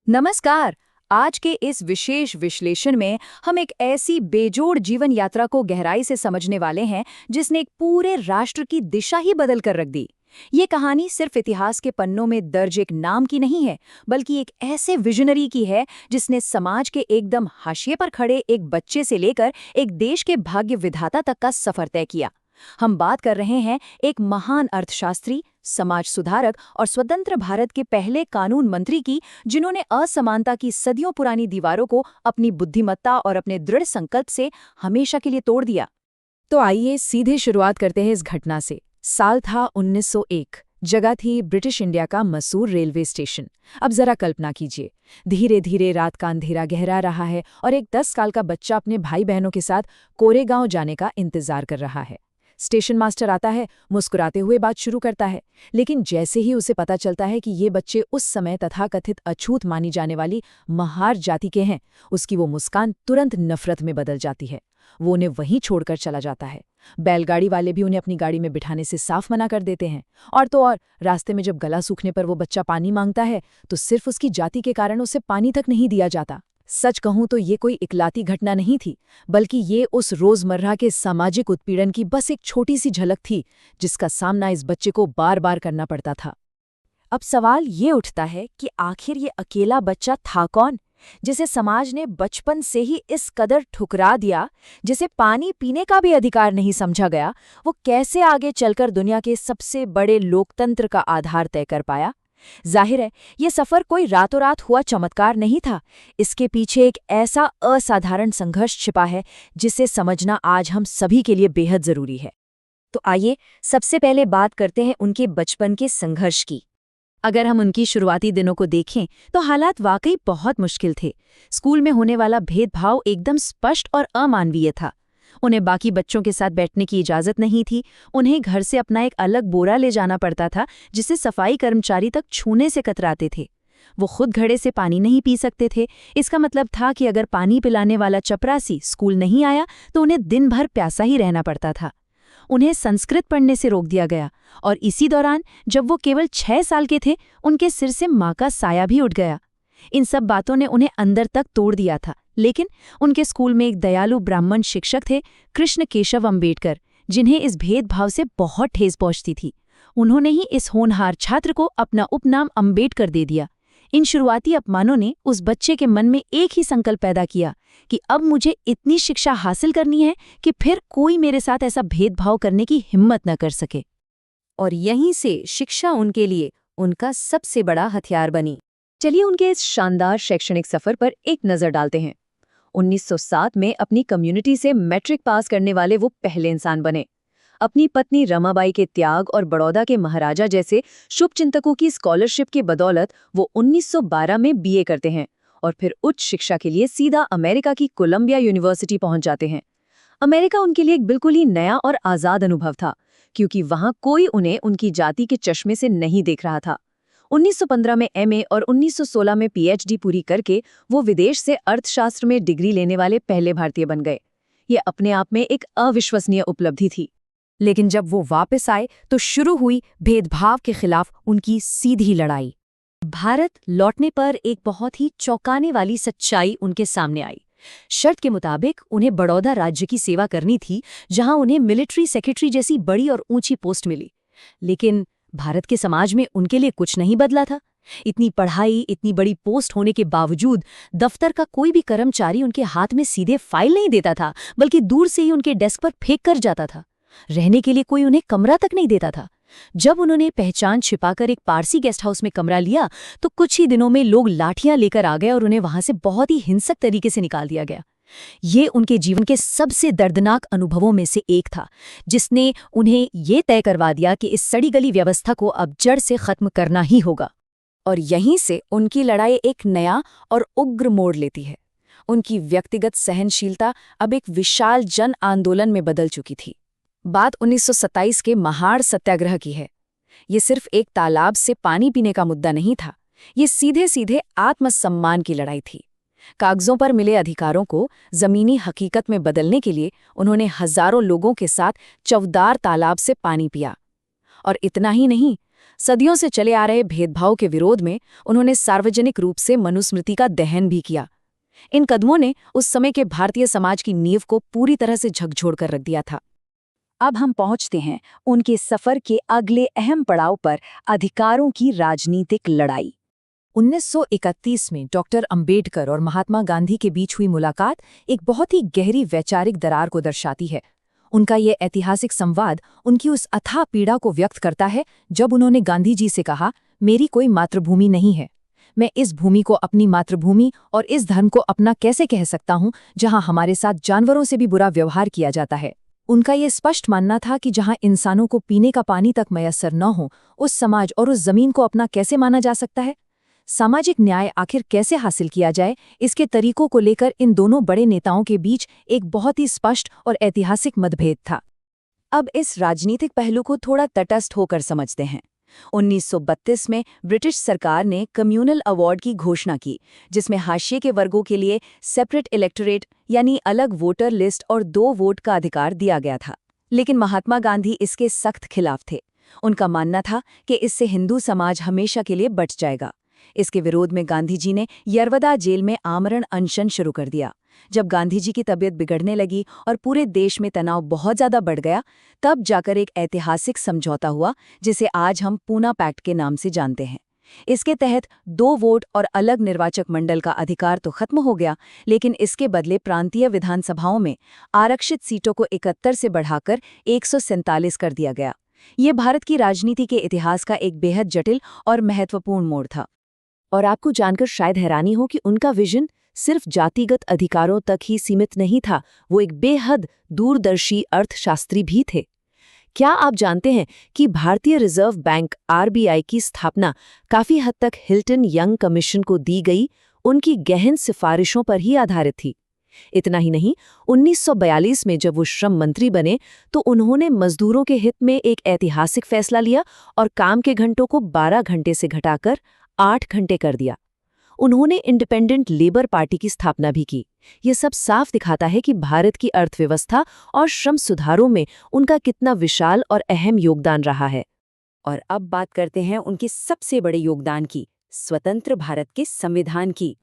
नमस्कार। आज के इस विशेष विश्लेषण में हम एक ऐसी बेजोड़ जीवन यात्रा को गहराई से समझने वाले हैं जिसने एक पूरे राष्ट्र की दिशा ही बदल कर रख दी। ये कहानी सिर्फ इतिहास के पन्नों में दर्ज एक नाम की नहीं है, बल्कि एक ऐसे विजनरी की है जिसने समाज के एकदम हाशिए पर खड़े एक बच्चे से लेकर एक देश के भाग्य विधाता तक का सफर तय किया। हम बात कर रहे हैं एक महान अर्थशास्त्री, समाज सुधारक और स्वतंत्र भारत के पहले कानून मंत्री की, जिन्होंने असमानता की सदियों पुरानी दीवारों को अपनी बुद्धिमत्ता और अपने दृढ़ संकल्प से हमेशा के लिए तोड़ दिया। तो आइए सीधे शुरुआत करते हैं इस घटना से। साल था 1901। जगह थी ब्रिटिश इंडिया का मसूर रेलवे स्टेशन। अब जरा कल्पना कीजिए, धीरे धीरे रात का अंधेरा गहरा रहा है और एक 10 साल का बच्चा अपने भाई बहनों के साथ कोरेगांव जाने का इंतजार कर रहा है। स्टेशन मास्टर आता है, मुस्कुराते हुए बात शुरू करता है, लेकिन जैसे ही उसे पता चलता है कि ये बच्चे उस समय तथाकथित अछूत मानी जाने वाली महार जाति के हैं, उसकी वो मुस्कान तुरंत नफरत में बदल जाती है। वो उन्हें वहीं छोड़कर चला जाता है। बैलगाड़ी वाले भी उन्हें अपनी गाड़ी में बिठाने से साफ मना कर देते हैं। और तो और, रास्ते में जब गला सूखने पर वो बच्चा पानी मांगता है तो सिर्फ उसकी जाति के कारण उसे पानी तक नहीं दिया जाता। सच कहूं तो ये कोई इकलाती घटना नहीं थी, बल्कि ये उस रोजमर्रा के सामाजिक उत्पीड़न की बस एक छोटी सी झलक थी जिसका सामना इस बच्चे को बार बार करना पड़ता था। अब सवाल ये उठता है कि आखिर ये अकेला बच्चा था कौन, जिसे समाज ने बचपन से ही इस कदर ठुकरा दिया, जिसे पानी पीने का भी अधिकार नहीं समझा गया। वो कैसे आगे चलकर दुनिया के सबसे बड़े लोकतंत्र का आधार तय कर पाया? जाहिर है, ये सफर कोई रातों रात हुआ चमत्कार नहीं था। इसके पीछे एक ऐसा असाधारण संघर्ष छिपा है जिसे समझना आज हम सभी के लिए बेहद जरूरी है। तो आइए सबसे पहले बात करते हैं उनके बचपन के संघर्ष की। अगर हम उनकी शुरुआती दिनों को देखें तो हालात वाकई बहुत मुश्किल थे। स्कूल में होने वाला भेदभाव एकदम स्पष्ट और अमानवीय था। उन्हें बाकी बच्चों के साथ बैठने की इजाज़त नहीं थी। उन्हें घर से अपना एक अलग बोरा ले जाना पड़ता था, जिसे सफाई कर्मचारी तक छूने से कतराते थे। वो खुद घड़े से पानी नहीं पी सकते थे। इसका मतलब था कि अगर पानी पिलाने वाला चपरासी स्कूल नहीं आया तो उन्हें दिन भर प्यासा ही रहना पड़ता था। उन्हें संस्कृत पढ़ने से रोक दिया गया और इसी दौरान जब वो केवल 6 साल के थे, उनके सिर से माँ का साया भी उठ गया। इन सब बातों ने उन्हें अंदर तक तोड़ दिया था। लेकिन उनके स्कूल में एक दयालु ब्राह्मण शिक्षक थे, कृष्ण केशव अम्बेडकर, जिन्हें इस भेदभाव से बहुत ठेस पहुंचती थी। उन्होंने ही इस होनहार छात्र को अपना उपनाम अम्बेडकर दे दिया। इन शुरुआती अपमानों ने उस बच्चे के मन में एक ही संकल्प पैदा किया कि अब मुझे इतनी शिक्षा हासिल करनी है कि फिर कोई मेरे साथ ऐसा भेदभाव करने की हिम्मत न कर सके। और यहीं से शिक्षा उनके लिए उनका सबसे बड़ा हथियार बनी। चलिए उनके इस शानदार शैक्षणिक सफर पर एक नजर डालते हैं। 1907 में अपनी कम्युनिटी से मैट्रिक पास करने वाले वो पहले इंसान बने। अपनी पत्नी रमाबाई के त्याग और बड़ौदा के महाराजा जैसे शुभचिंतकों की स्कॉलरशिप की बदौलत वो 1912 में बीए करते हैं और फिर उच्च शिक्षा के लिए सीधा अमेरिका की कोलंबिया यूनिवर्सिटी पहुंच जाते हैं। अमेरिका उनके लिए एक बिल्कुल ही नया और आज़ाद अनुभव था, क्योंकि वहां कोई उन्हें उनकी जाति के चश्मे से नहीं देख रहा था। 1915 में एमए और 1916 में पीएचडी पूरी करके वो विदेश से अर्थशास्त्र में डिग्री लेने वाले पहले भारतीय बन गए। ये अपने आप में एक अविश्वसनीय उपलब्धि थी। लेकिन जब वो वापस आए तो शुरू हुई भेदभाव के खिलाफ उनकी सीधी लड़ाई। भारत लौटने पर एक बहुत ही चौंकाने वाली सच्चाई उनके सामने आई। शर्त के मुताबिक उन्हें बड़ौदा राज्य की सेवा करनी थी, जहां उन्हें मिलिट्री सेक्रेटरी जैसी बड़ी और ऊंची पोस्ट मिली। लेकिन भारत के समाज में उनके लिए कुछ नहीं बदला था। इतनी पढ़ाई, इतनी बड़ी पोस्ट होने के बावजूद दफ्तर का कोई भी कर्मचारी उनके हाथ में सीधे फाइल नहीं देता था, बल्कि दूर से ही उनके डेस्क पर फेंक कर जाता था। रहने के लिए कोई उन्हें कमरा तक नहीं देता था। जब उन्होंने पहचान छिपाकर एक पारसी गेस्ट हाउस में कमरा लिया तो कुछ ही दिनों में लोग लाठियां लेकर आ गए और उन्हें वहां से बहुत ही हिंसक तरीके से निकाल दिया गया। ये उनके जीवन के सबसे दर्दनाक अनुभवों में से एक था, जिसने उन्हें ये तय करवा दिया कि इस सड़ी गली व्यवस्था को अब जड़ से खत्म करना ही होगा। और यहीं से उनकी लड़ाई एक नया और उग्र मोड़ लेती है। उनकी व्यक्तिगत सहनशीलता अब एक विशाल जन आंदोलन में बदल चुकी थी। बात 1927 के महाड़ सत्याग्रह की है। ये सिर्फ एक तालाब से पानी पीने का मुद्दा नहीं था, ये सीधे सीधे आत्मसम्मान की लड़ाई थी। कागजों पर मिले अधिकारों को जमीनी हकीकत में बदलने के लिए उन्होंने हजारों लोगों के साथ चौवदार तालाब से पानी पिया। और इतना ही नहीं, सदियों से चले आ रहे भेदभाव के विरोध में उन्होंने सार्वजनिक रूप से मनुस्मृति का दहन भी किया। इन कदमों ने उस समय के भारतीय समाज की नींव को पूरी तरह से झकझोर कर रख दिया था। अब हम पहुंचते हैं उनके सफर के अगले अहम पड़ाव पर, अधिकारों की राजनीतिक लड़ाई। 1931 में डॉक्टर अंबेडकर और महात्मा गांधी के बीच हुई मुलाकात एक बहुत ही गहरी वैचारिक दरार को दर्शाती है। उनका ये ऐतिहासिक संवाद उनकी उस अथाह पीड़ा को व्यक्त करता है जब उन्होंने गांधी जी से कहा, मेरी कोई मातृभूमि नहीं है, मैं इस भूमि को अपनी मातृभूमि और इस धर्म को अपना कैसे कह सकता हूं जहां हमारे साथ जानवरों से भी बुरा व्यवहार किया जाता है। उनका ये स्पष्ट मानना था कि जहां इंसानों को पीने का पानी तक मयस्सर न हो, उस समाज और उस जमीन को अपना कैसे माना जा सकता है। सामाजिक न्याय आखिर कैसे हासिल किया जाए, इसके तरीकों को लेकर इन दोनों बड़े नेताओं के बीच एक बहुत ही स्पष्ट और ऐतिहासिक मतभेद था। अब इस राजनीतिक पहलू को थोड़ा तटस्थ होकर समझते हैं। 1932 में ब्रिटिश सरकार ने कम्युनल अवार्ड की घोषणा की, जिसमें हाशिए के वर्गों के लिए सेपरेट इलेक्टोरेट यानी अलग वोटर लिस्ट और 2 वोट का अधिकार दिया गया था। लेकिन महात्मा गांधी इसके सख्त खिलाफ थे। उनका मानना था कि इससे हिंदू समाज हमेशा के लिए बच जाएगा। इसके विरोध में गांधी जी ने यरवदा जेल में आमरण अनशन शुरू कर दिया। जब गांधी जी की तबीयत बिगड़ने लगी और पूरे देश में तनाव बहुत ज्यादा बढ़ गया, तब जाकर एक ऐतिहासिक समझौता हुआ जिसे आज हम पूना पैक्ट के नाम से जानते हैं। इसके तहत 2 वोट और अलग निर्वाचक मंडल का अधिकार तो खत्म हो गया, लेकिन इसके बदले प्रांतीय विधानसभाओं में आरक्षित सीटों को 71 से बढ़ाकर 147 कर दिया गया। ये भारत की राजनीति के इतिहास का एक बेहद जटिल और महत्वपूर्ण मोड़ था। और आपको जानकर शायद हैरानी हो कि उनका विजन सिर्फ जातिगत अधिकारों तक ही सीमित नहीं था, वो एक बेहद दूरदर्शी अर्थशास्त्री भी थे। क्या आप जानते हैं कि भारतीय रिजर्व बैंक आरबीआई की स्थापना काफी हद तक हिल्टन यंग कमीशन को दी गई उनकी गहन सिफारिशों पर ही आधारित थी। इतना ही नहीं, 1942 में जब वो श्रम मंत्री बने तो उन्होंने मजदूरों के हित में एक ऐतिहासिक फैसला लिया और काम के घंटों को 12 घंटे से घटाकर 8 घंटे कर दिया। उन्होंने इंडिपेंडेंट लेबर पार्टी की स्थापना भी की। ये सब साफ दिखाता है कि भारत की अर्थव्यवस्था और श्रम सुधारों में उनका कितना विशाल और अहम योगदान रहा है। और अब बात करते हैं उनके सबसे बड़े योगदान की, स्वतंत्र भारत के संविधान की।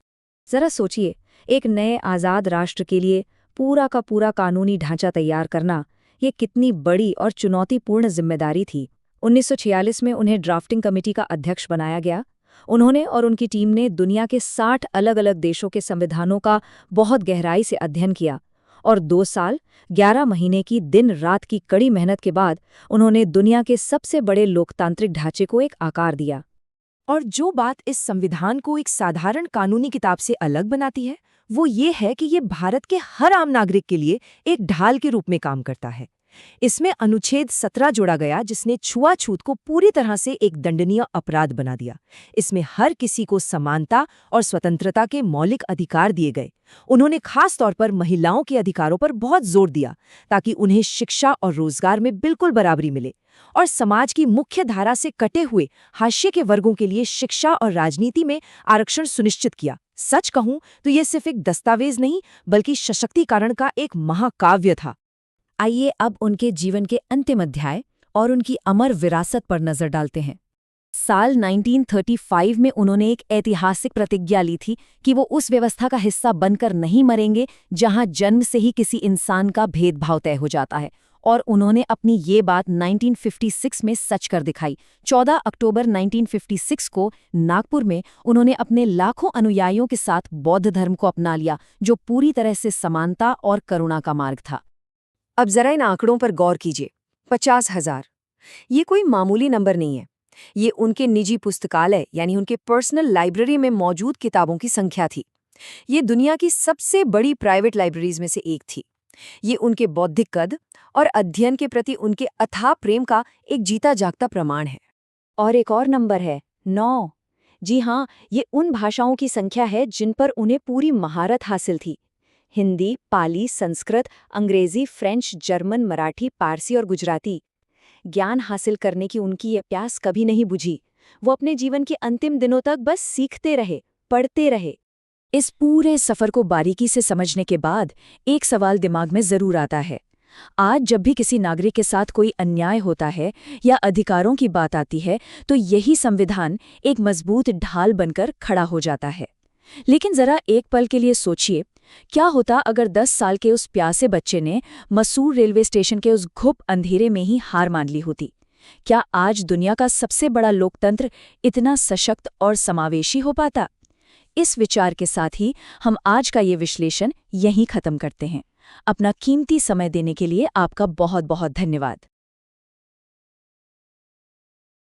जरा सोचिए, एक नए आज़ाद राष्ट्र के लिए पूरा का पूरा कानूनी ढांचा तैयार करना, ये कितनी बड़ी और चुनौतीपूर्ण जिम्मेदारी थी। 1946 में उन्हें ड्राफ्टिंग कमेटी का अध्यक्ष बनाया गया। उन्होंने और उनकी टीम ने दुनिया के 60 अलग-अलग देशों के संविधानों का बहुत गहराई से अध्ययन किया और 2 साल 11 महीने की दिन-रात की कड़ी मेहनत के बाद उन्होंने दुनिया के सबसे बड़े लोकतांत्रिक ढांचे को एक आकार दिया। और जो बात इस संविधान को एक साधारण कानूनी किताब से अलग बनाती है, वो ये है कि ये भारत के हर आम नागरिक के लिए एक ढाल के रूप में काम करता है। इसमें अनुच्छेद 17 जोड़ा गया, जिसने छुआछूत को पूरी तरह से एक दंडनीय अपराध बना दिया। इसमें हर किसी को समानता और स्वतंत्रता के मौलिक अधिकार दिए गए। उन्होंने खास तौर पर महिलाओं के अधिकारों पर बहुत जोर दिया ताकि उन्हें शिक्षा और रोजगार में बिल्कुल बराबरी मिले, और समाज की मुख्य धारा से कटे हुए हाशिए के वर्गों के लिए शिक्षा और राजनीति में आरक्षण सुनिश्चित किया। सच कहूं तो ये सिर्फ एक दस्तावेज नहीं, बल्कि सशक्तिकरण का एक महाकाव्य था। आइए अब उनके जीवन के अंतिम अध्याय और उनकी अमर विरासत पर नजर डालते हैं। साल 1935 में उन्होंने एक ऐतिहासिक प्रतिज्ञा ली थी कि वो उस व्यवस्था का हिस्सा बनकर नहीं मरेंगे जहां जन्म से ही किसी इंसान का भेदभाव तय हो जाता है, और उन्होंने अपनी ये बात 1956 में सच कर दिखाई। 14 अक्टूबर 1956 को नागपुर में उन्होंने अपने लाखों अनुयायियों के साथ बौद्ध धर्म को अपना लिया, जो पूरी तरह से समानता और करुणा का मार्ग था। अब जरा इन आंकड़ों पर गौर कीजिए। 50,000 ये कोई मामूली नंबर नहीं है। ये उनके निजी पुस्तकालय यानी उनके पर्सनल लाइब्रेरी में मौजूद किताबों की संख्या थी। ये दुनिया की सबसे बड़ी प्राइवेट लाइब्रेरीज में से एक थी। ये उनके बौद्धिक कद और अध्ययन के प्रति उनके अथाह प्रेम का एक जीता जागता प्रमाण है। और एक और नंबर है 9। जी हाँ, ये उन भाषाओं की संख्या है जिन पर उन्हें पूरी महारत हासिल थी। हिंदी, पाली, संस्कृत, अंग्रेजी, फ्रेंच, जर्मन, मराठी, पारसी और गुजराती। ज्ञान हासिल करने की उनकी ये प्यास कभी नहीं बुझी। वो अपने जीवन के अंतिम दिनों तक बस सीखते रहे, पढ़ते रहे। इस पूरे सफर को बारीकी से समझने के बाद एक सवाल दिमाग में जरूर आता है, आज जब भी किसी नागरिक के साथ कोई अन्याय होता है या अधिकारों की बात आती है, तो यही संविधान एक मजबूत ढाल बनकर खड़ा हो जाता है। लेकिन जरा एक पल के लिए सोचिए, क्या होता अगर 10 साल के उस प्यासे बच्चे ने मसूर रेलवे स्टेशन के उस घुप अंधेरे में ही हार मान ली होती? क्या आज दुनिया का सबसे बड़ा लोकतंत्र इतना सशक्त और समावेशी हो पाता? इस विचार के साथ ही हम आज का ये विश्लेषण यहीं खत्म करते हैं। अपना कीमती समय देने के लिए आपका बहुत बहुत धन्यवाद।